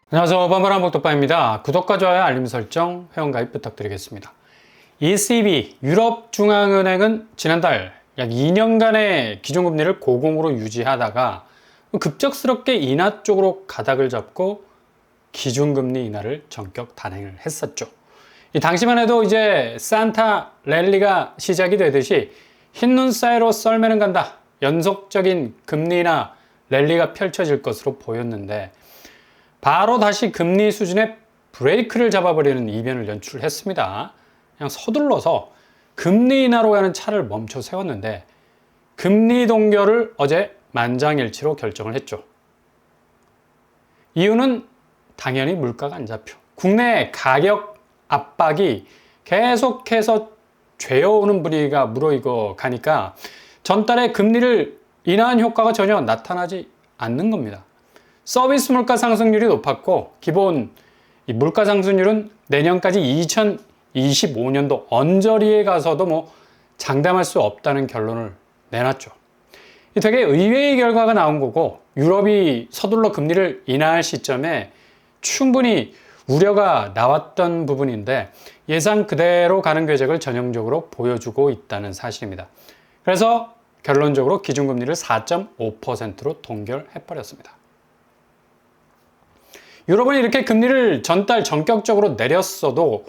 안녕하세요. 반반한 복덕바입니다. 구독과 좋아요, 알림 설정, 회원가입 부탁드리겠습니다. ECB, 유럽중앙은행은 지난달 약 2년간의 기준금리를 고공으로 유지하다가 급작스럽게 인하 쪽으로 가닥을 잡고 기준금리 인하를 전격 단행을 했었죠. 이 당시만 해도 이제 산타 랠리가 시작이 되듯이 흰눈 사이로 썰매는 간다. 연속적인 금리 인하 랠리가 펼쳐질 것으로 보였는데 바로 다시 금리 수준의 브레이크를 잡아버리는 이변을 연출했습니다. 그냥 서둘러서 금리 인하로 가는 차를 멈춰 세웠는데 금리 동결을 어제 만장일치로 결정을 했죠. 이유는 당연히 물가가 안 잡혀. 국내 가격 압박이 계속해서 죄어오는 분위기가 무르익어 가니까 전달에 금리를 인하한 효과가 전혀 나타나지 않는 겁니다. 서비스 물가 상승률이 높았고 기본 물가 상승률은 내년까지 2025년도 언저리에 가서도 장담할 수 없다는 결론을 내놨죠. 되게 의외의 결과가 나온 거고 유럽이 서둘러 금리를 인하할 시점에 충분히 우려가 나왔던 부분인데 예상 그대로 가는 궤적을 전형적으로 보여주고 있다는 사실입니다. 그래서 결론적으로 기준금리를 4.5%로 동결해버렸습니다. 유럽은 이렇게 금리를 전달 전격적으로 내렸어도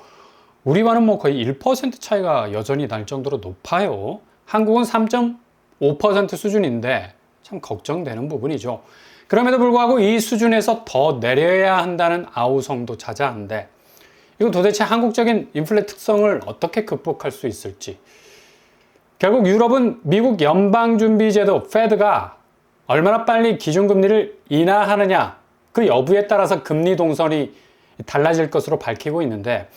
우리와는 거의 1% 차이가 여전히 날 정도로 높아요. 한국은 3.5% 수준인데 참 걱정되는 부분이죠. 그럼에도 불구하고 이 수준에서 더 내려야 한다는 아우성도 자자한데 이거 도대체 한국적인 인플레 특성을 어떻게 극복할 수 있을지. 결국 유럽은 미국 연방준비제도 페드가 얼마나 빨리 기준금리를 인하하느냐 그 여부에 따라서 금리 동선이 달라질 것으로 밝히고 있는데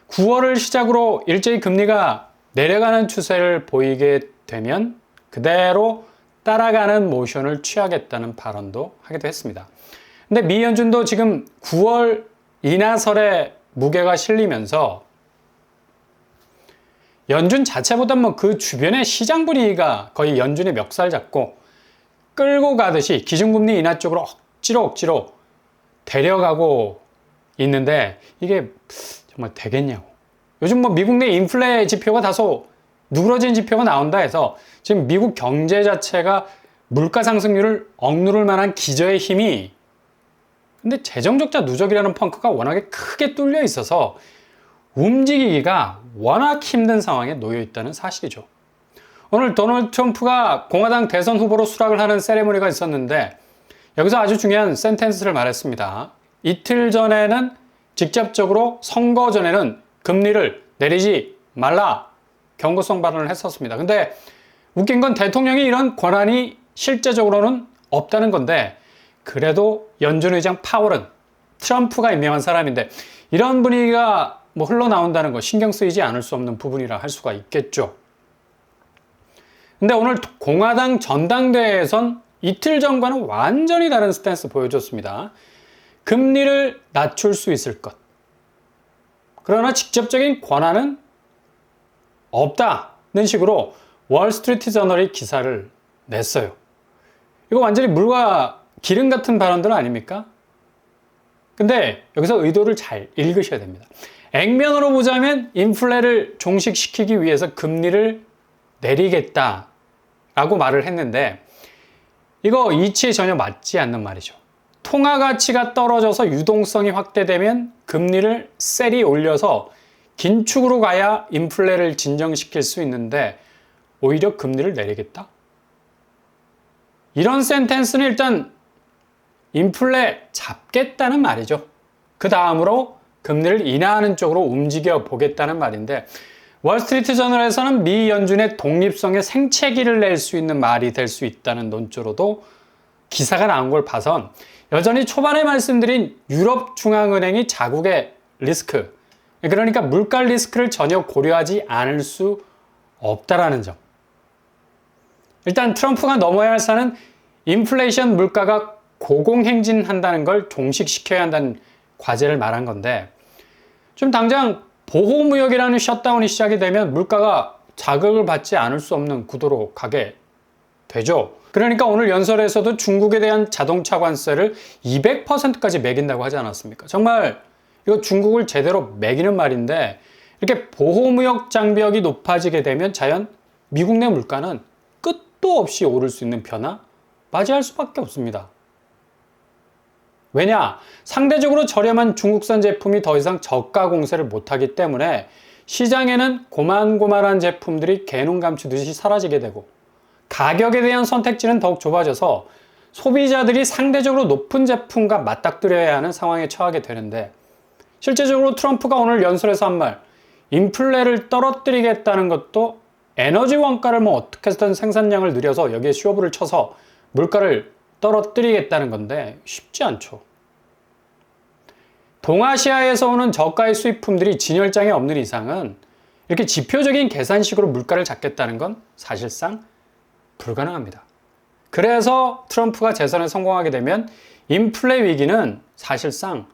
9월을 시작으로 일제히 금리가 내려가는 추세를 보이게 되면 그대로 따라가는 모션을 취하겠다는 발언도 하기도 했습니다. 근데 미 연준도 지금 9월 인하설에 무게가 실리면서 연준 자체보다 그 주변의 시장 분위기가 거의 연준의 멱살 잡고 끌고 가듯이 기준금리 인하 쪽으로 억지로 데려가고 있는데 이게 정말 되겠냐고. 요즘 미국 내 인플레 지표가 다소 누그러진 지표가 나온다 해서 지금 미국 경제 자체가 물가 상승률을 억누를 만한 기저의 힘이 근데 재정적자 누적이라는 펑크가 워낙에 크게 뚫려 있어서 움직이기가 워낙 힘든 상황에 놓여 있다는 사실이죠. 오늘 도널드 트럼프가 공화당 대선 후보로 수락을 하는 세레모니가 있었는데 여기서 아주 중요한 센텐스를 말했습니다. 이틀 전에는 직접적으로 선거 전에는 금리를 내리지 말라 경고성 발언을 했었습니다. 근데 웃긴 건 대통령이 이런 권한이 실제적으로는 없다는 건데 그래도 연준 의장 파월은 트럼프가 임명한 사람인데 이런 분위기가 흘러나온다는 거 신경 쓰이지 않을 수 없는 부분이라 할 수가 있겠죠. 근데 오늘 공화당 전당대회에선 이틀 전과는 완전히 다른 스탠스 보여줬습니다. 금리를 낮출 수 있을 것. 그러나 직접적인 권한은 없다는 식으로 월스트리트 저널이 기사를 냈어요. 이거 완전히 물과 기름 같은 발언들 아닙니까? 근데 여기서 의도를 잘 읽으셔야 됩니다. 액면으로 보자면 인플레를 종식시키기 위해서 금리를 내리겠다라고 말을 했는데 이거 이치에 전혀 맞지 않는 말이죠. 통화 가치가 떨어져서 유동성이 확대되면 금리를 세리 올려서 긴축으로 가야 인플레를 진정시킬 수 있는데 오히려 금리를 내리겠다? 이런 센텐스는 일단 인플레 잡겠다는 말이죠. 그 다음으로 금리를 인하하는 쪽으로 움직여 보겠다는 말인데 월스트리트 저널에서는 미 연준의 독립성에 생채기를 낼 수 있는 말이 될 수 있다는 논조로도 기사가 나온 걸 봐선 여전히 초반에 말씀드린 유럽중앙은행이 자국의 리스크, 그러니까 물가 리스크를 전혀 고려하지 않을 수 없다라는 점. 일단 트럼프가 넘어야 할 산은 인플레이션 물가가 고공행진한다는 걸 종식시켜야 한다는 과제를 말한 건데 좀 당장 보호무역이라는 셧다운이 시작이 되면 물가가 자극을 받지 않을 수 없는 구도로 가게 되죠. 그러니까 오늘 연설에서도 중국에 대한 자동차 관세를 200%까지 매긴다고 하지 않았습니까? 정말 이거 중국을 제대로 매기는 말인데, 이렇게 보호무역 장벽이 높아지게 되면 자연 미국 내 물가는 끝도 없이 오를 수 있는 변화 맞이할 수밖에 없습니다. 왜냐? 상대적으로 저렴한 중국산 제품이 더 이상 저가 공세를 못하기 때문에 시장에는 고만고만한 제품들이 개눈 감추듯이 사라지게 되고, 가격에 대한 선택지는 더욱 좁아져서 소비자들이 상대적으로 높은 제품과 맞닥뜨려야 하는 상황에 처하게 되는데, 실제적으로 트럼프가 오늘 연설에서 한 말, 인플레를 떨어뜨리겠다는 것도 에너지 원가를 어떻게 해서든 생산량을 늘려서 여기에 쇼부를 쳐서 물가를 떨어뜨리겠다는 건데 쉽지 않죠. 동아시아에서 오는 저가의 수입품들이 진열장에 없는 이상은 이렇게 지표적인 계산식으로 물가를 잡겠다는 건 사실상 불가능합니다. 그래서 트럼프가 재선에 성공하게 되면 인플레 위기는 사실상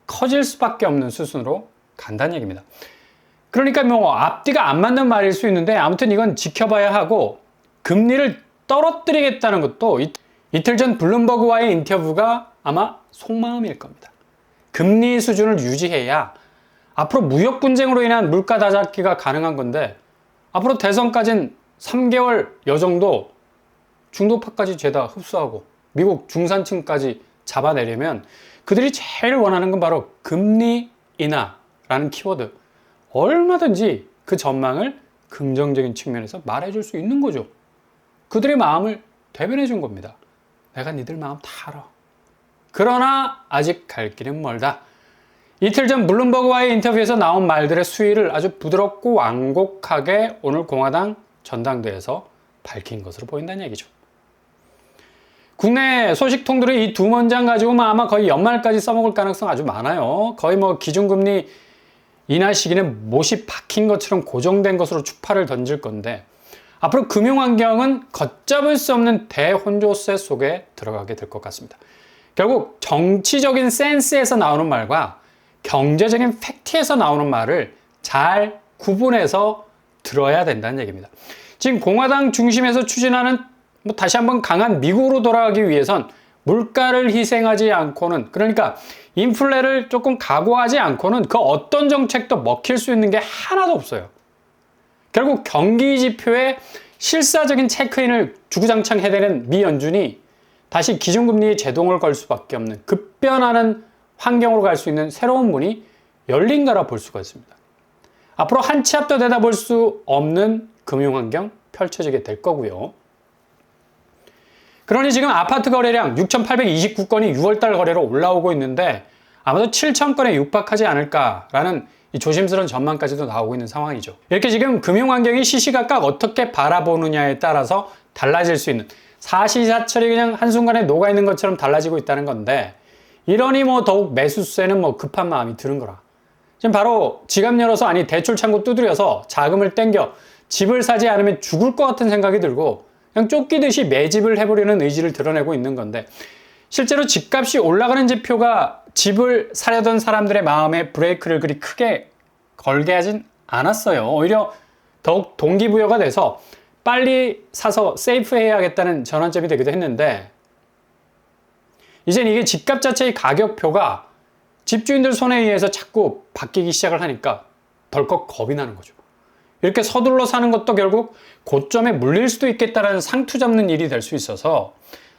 커질 수밖에 없는 수순으로 간다는 얘기입니다. 그러니까 앞뒤가 안 맞는 말일 수 있는데, 아무튼 이건 지켜봐야 하고, 금리를 떨어뜨리겠다는 것도 이틀 전 블룸버그와의 인터뷰가 아마 속마음일 겁니다. 금리 수준을 유지해야 앞으로 무역 분쟁으로 인한 물가 다잡기가 가능한 건데, 앞으로 대선까지는 3개월 정도 중도파까지 죄다 흡수하고 미국 중산층까지 잡아내려면 그들이 제일 원하는 건 바로 금리 인하라는 키워드, 얼마든지 그 전망을 긍정적인 측면에서 말해줄 수 있는 거죠. 그들의 마음을 대변해 준 겁니다. 내가 니들 마음 다 알아. 그러나 아직 갈 길은 멀다. 이틀 전 블룸버그와의 인터뷰에서 나온 말들의 수위를 아주 부드럽고 완곡하게 오늘 공화당 전당대회에서 밝힌 것으로 보인다는 얘기죠. 국내 소식통들이 이 두 문장 가지고 아마 거의 연말까지 써먹을 가능성 아주 많아요. 거의 기준금리 인하 시기는 못이 박힌 것처럼 고정된 것으로 추파를 던질 건데, 앞으로 금융환경은 걷잡을 수 없는 대혼조세 속에 들어가게 될 것 같습니다. 결국 정치적인 센스에서 나오는 말과 경제적인 팩트에서 나오는 말을 잘 구분해서 들어야 된다는 얘기입니다. 지금 공화당 중심에서 추진하는 다시 한번 강한 미국으로 돌아가기 위해선 물가를 희생하지 않고는, 그러니까 인플레를 조금 각오하지 않고는 그 어떤 정책도 먹힐 수 있는 게 하나도 없어요. 결국 경기 지표에 실사적인 체크인을 주구장창 해대는 미 연준이 다시 기준금리에 제동을 걸 수밖에 없는 급변하는 환경으로 갈 수 있는 새로운 문이 열린 거라 볼 수가 있습니다. 앞으로 한 치 앞도 내다볼 수 없는 금융환경 펼쳐지게 될 거고요. 그러니 지금 아파트 거래량 6,829건이 6월달 거래로 올라오고 있는데 아마도 7,000건에 육박하지 않을까라는 이 조심스러운 전망까지도 나오고 있는 상황이죠. 이렇게 지금 금융환경이 시시각각 어떻게 바라보느냐에 따라서 달라질 수 있는, 사시사철이 그냥 한순간에 녹아있는 것처럼 달라지고 있다는 건데, 이러니 더욱 매수세는 급한 마음이 드는 거라. 지금 바로 지갑 열어서, 아니 대출 창구 두드려서 자금을 땡겨 집을 사지 않으면 죽을 것 같은 생각이 들고 그냥 쫓기듯이 매집을 해보려는 의지를 드러내고 있는 건데, 실제로 집값이 올라가는 지표가 집을 사려던 사람들의 마음에 브레이크를 그리 크게 걸게 하진 않았어요. 오히려 더욱 동기부여가 돼서 빨리 사서 세이프해야겠다는 전환점이 되기도 했는데, 이젠 이게 집값 자체의 가격표가 집주인들 손에 의해서 자꾸 바뀌기 시작을 하니까 덜컥 겁이 나는 거죠. 이렇게 서둘러 사는 것도 결국 고점에 물릴 수도 있겠다라는 상투 잡는 일이 될 수 있어서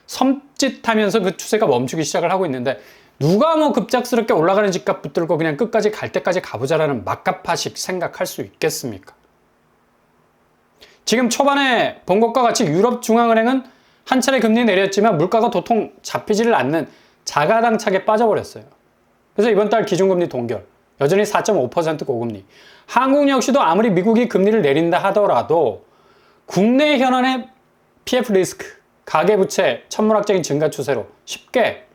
섬찟하면서 그 추세가 멈추기 시작을 하고 있는데, 누가 급작스럽게 올라가는 집값 붙들고 그냥 끝까지 갈 때까지 가보자라는 막가파식 생각할 수 있겠습니까? 지금 초반에 본 것과 같이 유럽 중앙은행은 한 차례 금리 내렸지만 물가가 도통 잡히지를 않는 자가당착에 빠져버렸어요. 그래서 이번 달 기준금리 동결, 여전히 4.5% 고금리. 한국 역시도 아무리 미국이 금리를 내린다 하더라도 국내 현안의 PF 리스크, 가계부채 천문학적인 증가 추세로 쉽게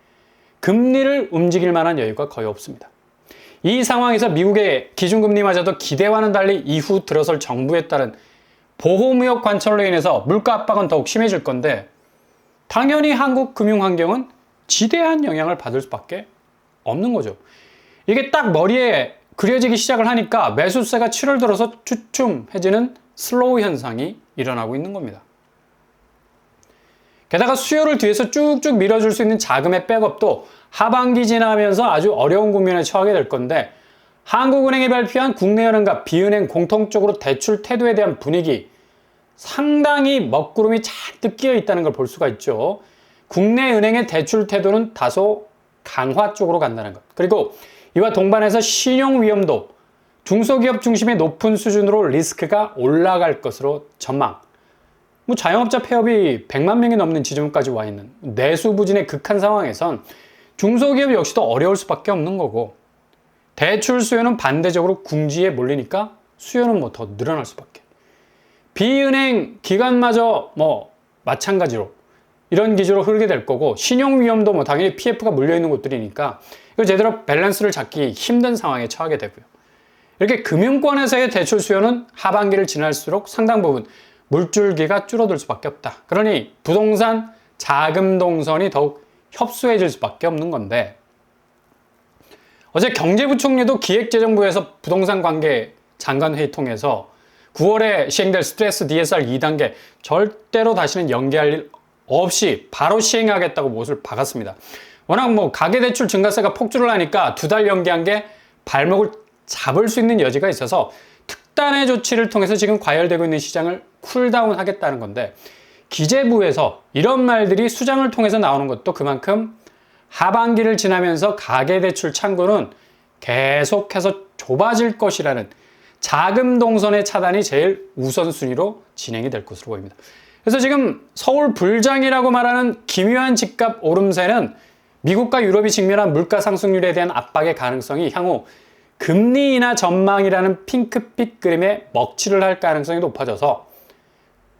금리를 움직일 만한 여유가 거의 없습니다. 이 상황에서 미국의 기준금리마저도 기대와는 달리 이후 들어설 정부에 따른 보호무역 관철로 인해서 물가 압박은 더욱 심해질 건데, 당연히 한국 금융환경은 지대한 영향을 받을 수밖에 없는 거죠. 이게 딱 머리에 그려지기 시작을 하니까 매수세가 7월 들어서 주춤해지는 슬로우 현상이 일어나고 있는 겁니다. 게다가 수요를 뒤에서 쭉쭉 밀어줄 수 있는 자금의 백업도 하반기 지나면서 아주 어려운 국면에 처하게 될 건데, 한국은행이 발표한 국내은행과 비은행 공통적으로 대출 태도에 대한 분위기, 상당히 먹구름이 잔뜩 끼어 있다는 걸 볼 수가 있죠. 국내 은행의 대출 태도는 다소 강화 쪽으로 간다는 것. 그리고 이와 동반해서 신용 위험도 중소기업 중심의 높은 수준으로 리스크가 올라갈 것으로 전망. 자영업자 폐업이 100만 명이 넘는 지점까지 와 있는 내수 부진의 극한 상황에선 중소기업 역시도 어려울 수밖에 없는 거고, 대출 수요는 반대적으로 궁지에 몰리니까 수요는 더 늘어날 수밖에. 비은행 기관마저 마찬가지로 이런 기조로 흐르게 될 거고, 신용 위험도 당연히 PF가 물려 있는 곳들이니까 이걸 제대로 밸런스를 잡기 힘든 상황에 처하게 되고요. 이렇게 금융권에서의 대출 수요는 하반기를 지날수록 상당 부분 물줄기가 줄어들 수밖에 없다. 그러니 부동산 자금 동선이 더욱 협소해질 수밖에 없는 건데, 어제 경제부총리도 기획재정부에서 부동산 관계 장관회의 통해서 9월에 시행될 스트레스 DSR 2단계 절대로 다시는 연기할 일 없이 바로 시행하겠다고 못을 박았습니다. 워낙 가계대출 증가세가 폭주를 하니까 2달 연기한 게 발목을 잡을 수 있는 여지가 있어서 특단의 조치를 통해서 지금 과열되고 있는 시장을 쿨다운 하겠다는 건데, 기재부에서 이런 말들이 수장을 통해서 나오는 것도 그만큼 하반기를 지나면서 가계대출 창구는 계속해서 좁아질 것이라는 자금 동선의 차단이 제일 우선순위로 진행이 될 것으로 보입니다. 그래서 지금 서울 불장이라고 말하는 기묘한 집값 오름세는 미국과 유럽이 직면한 물가 상승률에 대한 압박의 가능성이 향후 금리 인하 전망이라는 핑크빛 그림에 먹칠을 할 가능성이 높아져서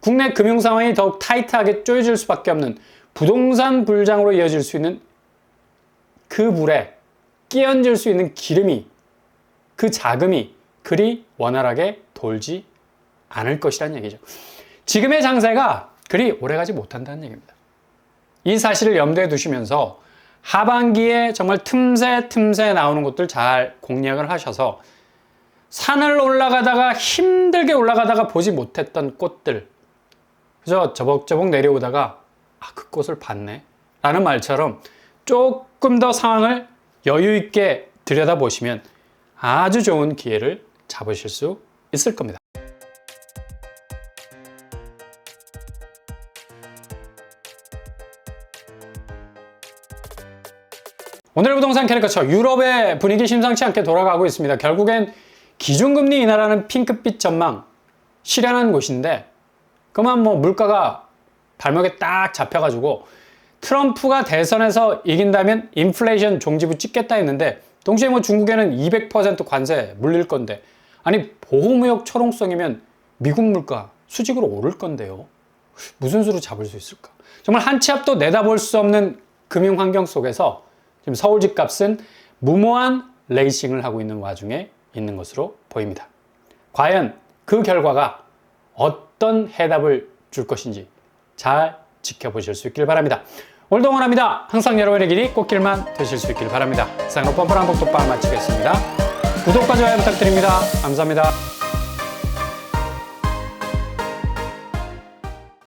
국내 금융 상황이 더욱 타이트하게 쪼여질 수밖에 없는 부동산 불장으로 이어질 수 있는 그 물에 끼얹을 수 있는 기름이, 그 자금이 그리 원활하게 돌지 않을 것이라는 얘기죠. 지금의 장세가 그리 오래가지 못한다는 얘기입니다. 이 사실을 염두에 두시면서 하반기에 정말 틈새 나오는 곳들 잘 공략을 하셔서 산을 올라가다가 힘들게 올라가다가 보지 못했던 꽃들, 그저 저벅저벅 내려오다가 그 꽃을 봤네 라는 말처럼 조금 더 상황을 여유 있게 들여다보시면 아주 좋은 기회를 잡으실 수 있을 겁니다. 오늘의 부동산 캐릭터처, 유럽의 분위기 심상치 않게 돌아가고 있습니다. 결국엔 기준금리 인하라는 핑크빛 전망 실현한 곳인데, 그만 물가가 발목에 딱 잡혀가지고 트럼프가 대선에서 이긴다면 인플레이션 종지부 찍겠다 했는데, 동시에 중국에는 200% 관세 물릴 건데, 아니 보호무역 철옹성이면 미국 물가 수직으로 오를 건데요. 무슨 수로 잡을 수 있을까? 정말 한 치 앞도 내다볼 수 없는 금융 환경 속에서 지금 서울 집값은 무모한 레이싱을 하고 있는 와중에 있는 것으로 보입니다. 과연 그 결과가 어떤 해답을 줄 것인지 잘 지켜보실 수 있길 바랍니다. 오늘도 응원합니다. 항상 여러분의 길이 꽃길만 되실 수 있길 바랍니다. 이상으로 뻔뻔한 복독방 마치겠습니다. 구독과 좋아요 부탁드립니다. 감사합니다.